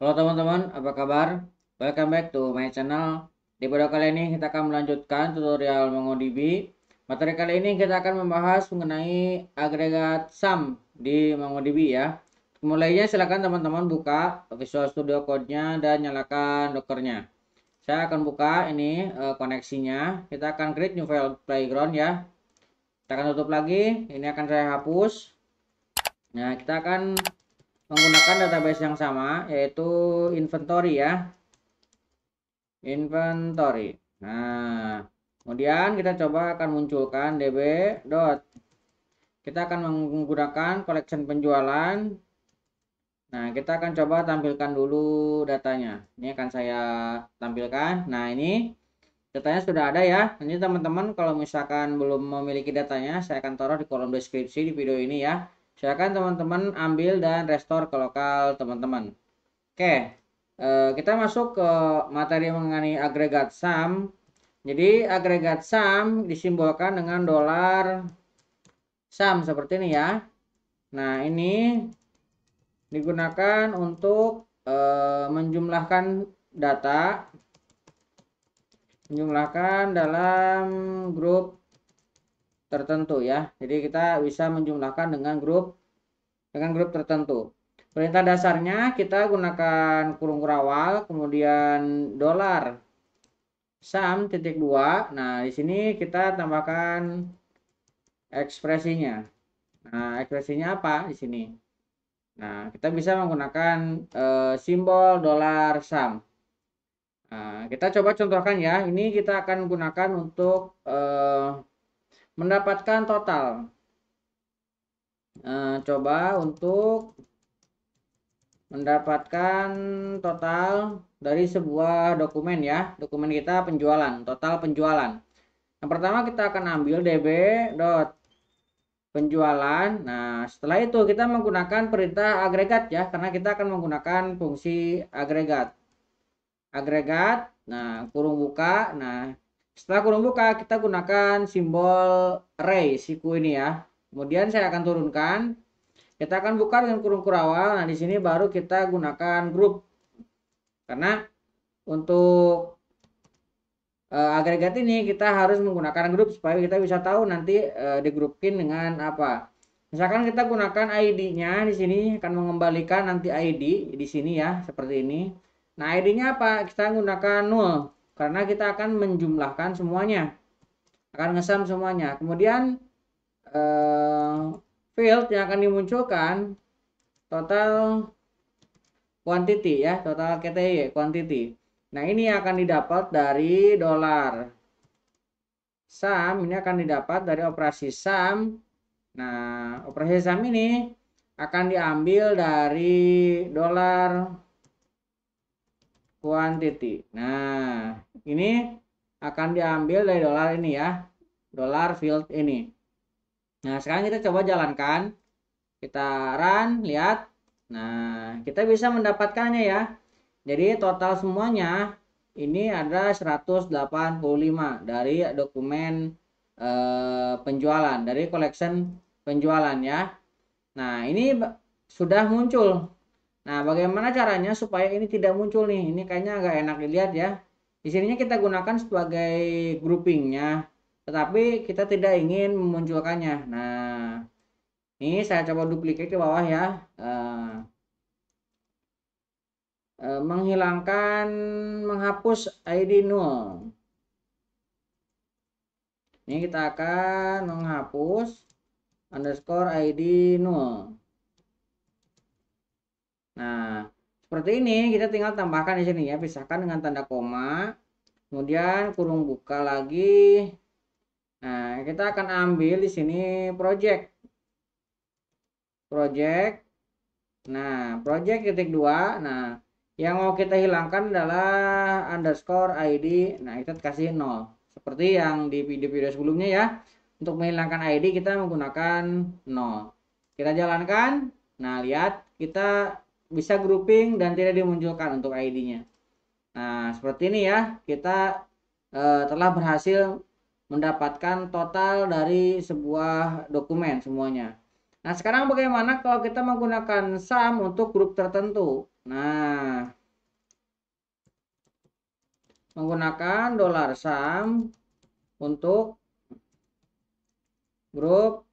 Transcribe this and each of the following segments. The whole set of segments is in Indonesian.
Halo teman-teman, apa kabar? Welcome back to my channel. Di video kali ini kita akan melanjutkan tutorial MongoDB. Materi kali ini kita akan membahas mengenai agregat sum di MongoDB ya. Mulainya silakan teman-teman buka Visual Studio Code-nya dan nyalakan Docker-nya. Saya akan buka ini koneksinya. Kita akan create new file playground ya. Kita akan tutup lagi. Ini akan saya hapus. Nah, kita akan menggunakan database yang sama, yaitu inventory ya, inventory. Nah, kemudian kita coba akan munculkan db dot, kita akan menggunakan collection penjualan. Nah, kita akan coba tampilkan dulu datanya. Ini akan saya tampilkan. Nah, ini datanya sudah ada ya. Ini teman-teman kalau misalkan belum memiliki datanya, saya akan taruh di kolom deskripsi di video ini ya. Silakan teman-teman ambil dan restore ke lokal teman-teman. Oke, kita masuk ke materi mengenai agregat sum. Jadi agregat sum disimbolkan dengan dolar sum seperti ini ya. Nah, ini digunakan untuk menjumlahkan data, menjumlahkan dalam grup tertentu ya. Jadi kita bisa menjumlahkan dengan grup tertentu. Perintah dasarnya kita gunakan kurung kurawal, kemudian dolar sum titik dua. Nah, di sini kita tambahkan ekspresinya. Nah, ekspresinya apa di sini? Nah, kita bisa menggunakan simbol dolar sum. Nah, kita coba contohkan ya. Ini kita akan gunakan untuk mendapatkan total. Coba untuk mendapatkan total dari sebuah dokumen ya, dokumen kita penjualan, total penjualan. Yang pertama kita akan ambil db dot penjualan. Nah, setelah itu kita menggunakan perintah agregat ya, karena kita akan menggunakan fungsi agregat. Agregat, nah kurung buka. Nah, setelah kurung buka kita gunakan simbol array siku ini ya. Kemudian saya akan turunkan. Kita akan buka dengan kurung kurawal. Nah, di sini baru kita gunakan grup. Karena untuk agregat ini kita harus menggunakan grup supaya kita bisa tahu nanti digrupin dengan apa. Misalkan kita gunakan ID-nya di sini akan mengembalikan nanti ID di sini ya, seperti ini. Nah, ID-nya apa? Kita gunakan 0 karena kita akan menjumlahkan semuanya. Akan ngesum semuanya. Kemudian field yang akan dimunculkan total quantity ya, total KTY quantity. Nah, ini akan didapat dari dolar sum, ini akan didapat dari operasi sum. Nah, operasi sum ini akan diambil dari dolar quantity. Nah, ini akan diambil dari dolar ini ya, dolar field ini. Nah, sekarang kita coba jalankan. Kita run, lihat. Nah, kita bisa mendapatkannya ya. Jadi total semuanya ini ada 185 dari dokumen penjualan, dari collection penjualan ya. Nah, ini sudah muncul. Nah, bagaimana caranya supaya ini tidak muncul nih? Ini kayaknya agak enak dilihat ya. Di sininya kita gunakan sebagai groupingnya, tetapi kita tidak ingin memunculkannya. Nah, ini saya coba duplicate ke bawah ya. Menghilangkan, menghapus ID 0. Ini kita akan menghapus underscore ID 0. Nah, seperti ini kita tinggal tambahkan di sini ya, pisahkan dengan tanda koma. Kemudian kurung buka lagi. Nah, kita akan ambil di sini project. Project. Nah, project titik 2. Nah, yang mau kita hilangkan adalah underscore ID. Nah, kita kasih 0. Seperti yang di video-video sebelumnya ya. Untuk menghilangkan ID kita menggunakan 0. Kita jalankan. Nah, lihat kita bisa grouping dan tidak dimunculkan untuk ID-nya. Nah, seperti ini ya. Kita telah berhasil mendapatkan total dari sebuah dokumen semuanya. Nah, sekarang bagaimana kalau kita menggunakan sum untuk grup tertentu? Nah, menggunakan $sum untuk grup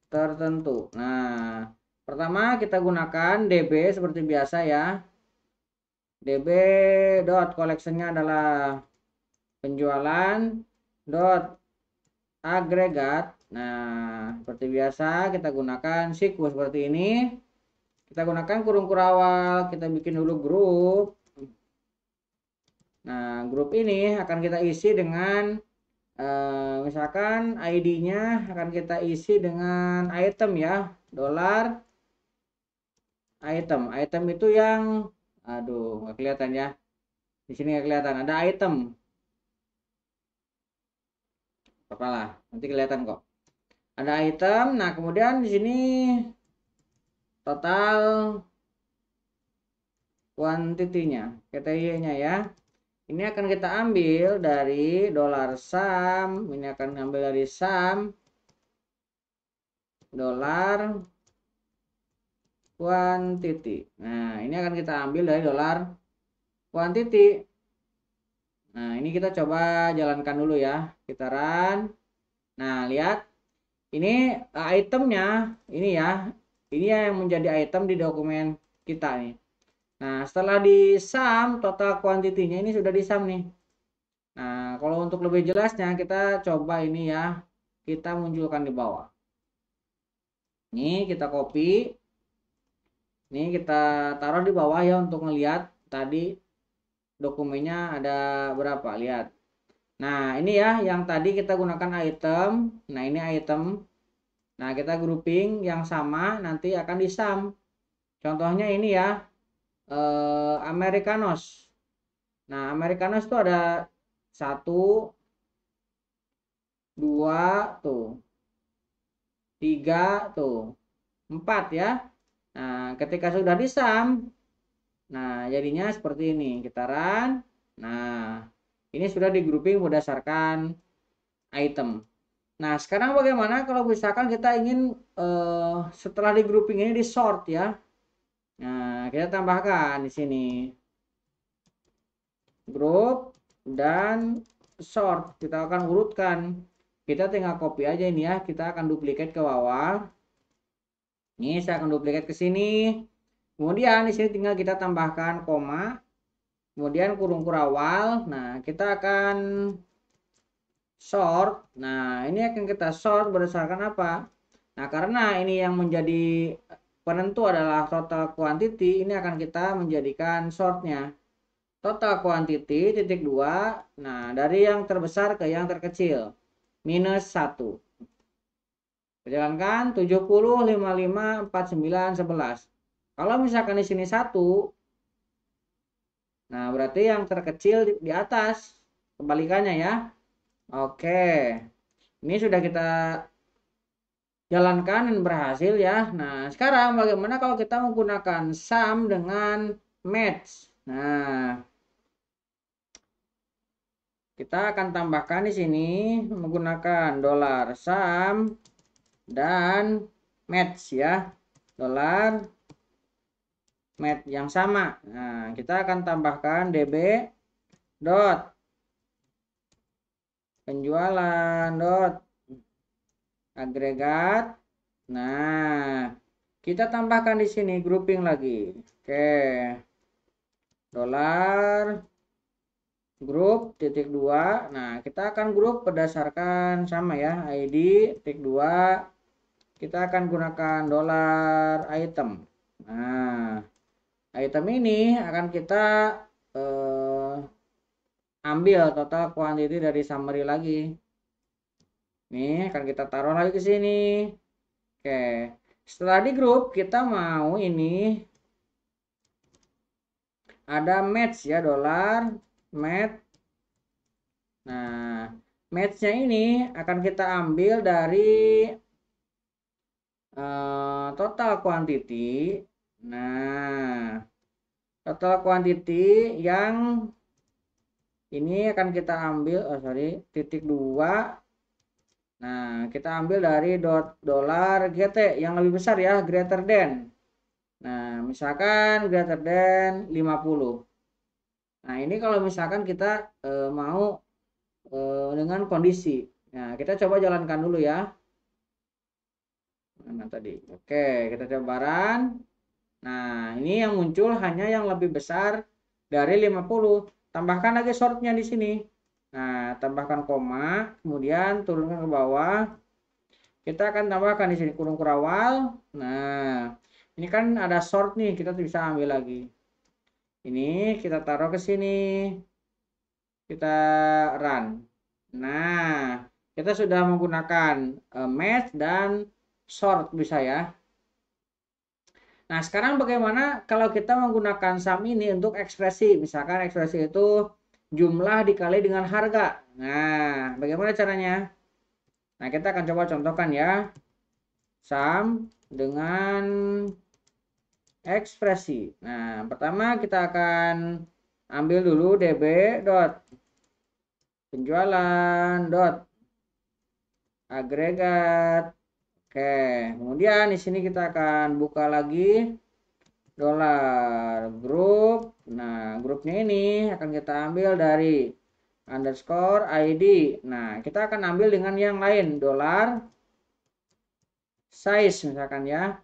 tertentu. Nah, pertama kita gunakan DB seperti biasa ya. DB dot collectionnya adalah penjualan dot agregat. Nah, seperti biasa kita gunakan siklus seperti ini. Kita gunakan kurung kurawal, kita bikin dulu grup. Nah, grup ini akan kita isi dengan misalkan ID-nya akan kita isi dengan item ya, dolar item. Item itu yang aduh nggak kelihatan ya. Di sini nggak kelihatan, ada item. Apalah, nanti kelihatan kok. Ada item. Nah, kemudian di sini total kuantitinya, KTY-nya ya. Ini akan kita ambil dari $sum, ini akan ambil dari sum dolar quantity. Nah, ini akan kita ambil dari dolar quantity. Nah, ini kita coba jalankan dulu ya. Kita run. Nah, lihat. Ini itemnya, ini ya. Ini yang menjadi item di dokumen kita nih. Nah, setelah di sum, total quantity-nya ini sudah di sum nih. Nah, kalau untuk lebih jelasnya kita coba ini ya. Kita munculkan di bawah. Ini kita copy. Ini kita taruh di bawah ya untuk ngelihat tadi dokumennya ada berapa, lihat. Nah, ini ya yang tadi kita gunakan item. Nah, ini item. Nah, kita grouping yang sama nanti akan di sum. Contohnya ini ya, Americanos. Nah, Americanos itu ada 1, 2 tuh, 3 tuh, 4 ya. Nah, ketika sudah di sum, nah jadinya seperti ini. Kita run. Nah, ini sudah di grouping berdasarkan item. Nah, sekarang bagaimana kalau misalkan kita ingin setelah di grouping ini di sort ya. Nah, kita tambahkan di sini group dan sort. Kita akan urutkan. Kita tinggal copy aja ini ya. Kita akan duplikat ke bawah. Ini saya akan duplikat ke sini. Kemudian di sini tinggal kita tambahkan koma. Kemudian kurung kurawal. Nah, kita akan sort. Nah, ini akan kita sort berdasarkan apa? Nah, karena ini yang menjadi penentu adalah total quantity, ini akan kita menjadikan sortnya. Total quantity titik 2. Nah, dari yang terbesar ke yang terkecil. Minus 1. Jalankan 70, 55, 49, 11. Kalau misalkan di sini 1, nah berarti yang terkecil di atas. Kebalikannya ya. Oke. Ini sudah kita jalankan dan berhasil ya. Nah, sekarang bagaimana kalau kita menggunakan sum dengan match? Nah, kita akan tambahkan di sini menggunakan $sum dan match ya. Dolar match yang sama. Nah, kita akan tambahkan DB dot penjualan dot agregat. Nah, kita tambahkan di sini grouping lagi. Oke. Dolar grup titik 2. Nah, kita akan grup berdasarkan sama ya, ID titik 2. Kita akan gunakan dolar item. Nah, item ini akan kita ambil total quantity dari summary lagi. Nih, akan kita taruh lagi ke sini. Oke. Setelah di grup, kita mau ini ada match ya, dolar match. Nah, matchnya ini akan kita ambil dari total quantity. Nah, total quantity yang ini akan kita ambil, titik 2 Nah, kita ambil dari dolar GT yang lebih besar ya, greater than. Nah, misalkan greater than 50. Nah, ini kalau misalkan kita mau dengan kondisi. Nah, kita coba jalankan dulu ya. Mana tadi? Oke, kita coba run. Nah, ini yang muncul hanya yang lebih besar dari 50. Tambahkan lagi shortnya di sini. Nah, tambahkan koma, kemudian turunkan ke bawah. Kita akan tambahkan di sini kurung kurawal. Nah, ini kan ada short nih, kita bisa ambil lagi. Ini kita taruh ke sini. Kita run. Nah, kita sudah menggunakan match dan short bisa ya. Nah, sekarang bagaimana kalau kita menggunakan sum ini untuk ekspresi? Misalkan ekspresi itu jumlah dikali dengan harga. Nah, bagaimana caranya? Nah, kita akan coba contohkan ya. Sum dengan ekspresi. Nah, pertama kita akan ambil dulu db dot penjualan dot agregat. Oke, kemudian di sini kita akan buka lagi dolar grup. Nah, grupnya ini akan kita ambil dari underscore id. Nah, kita akan ambil dengan yang lain, dolar size misalkan ya.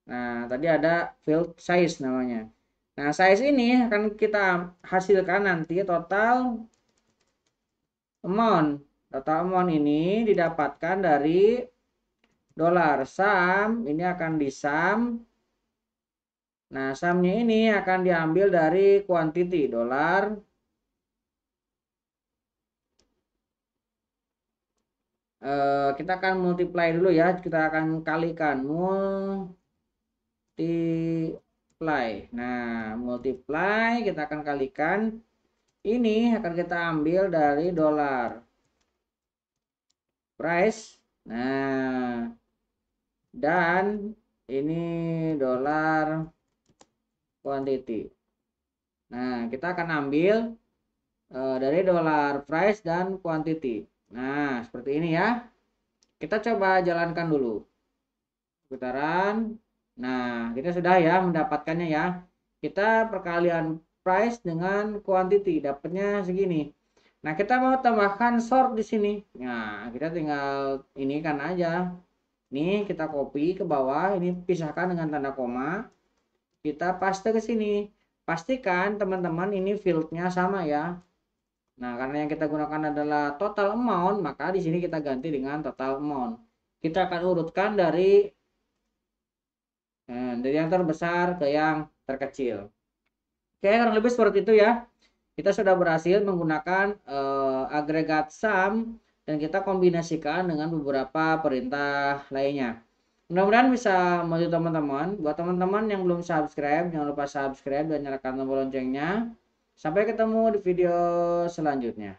Nah, tadi ada field size namanya. Nah, size ini akan kita hasilkan nanti total amount. Total amount ini didapatkan dari dolar sum, ini akan disum. Nah, sumnya ini akan diambil dari quantity dolar. Kita akan multiply dulu ya, kita akan kalikan multiply. Nah, multiply kita akan kalikan, ini akan kita ambil dari dolar price. Nah, dan ini dolar quantity. Nah, kita akan ambil dari dolar price dan quantity. Nah, seperti ini ya. Kita coba jalankan dulu. Putaran. Nah, kita sudah ya mendapatkannya ya. Kita perkalian price dengan quantity, dapatnya segini. Nah, kita mau tambahkan short di sini. Nah, kita tinggal ini kan aja. Nih, kita copy ke bawah, ini pisahkan dengan tanda koma. Kita paste ke sini. Pastikan teman-teman ini fieldnya sama ya. Nah, karena yang kita gunakan adalah total amount, maka di sini kita ganti dengan total amount. Kita akan urutkan dari yang terbesar ke yang terkecil. Oke, kurang lebih seperti itu ya. Kita sudah berhasil menggunakan agregat sum dan kita kombinasikan dengan beberapa perintah lainnya. Mudah-mudahan bisa membantu teman-teman. Buat teman-teman yang belum subscribe, jangan lupa subscribe dan nyalakan tombol loncengnya. Sampai ketemu di video selanjutnya.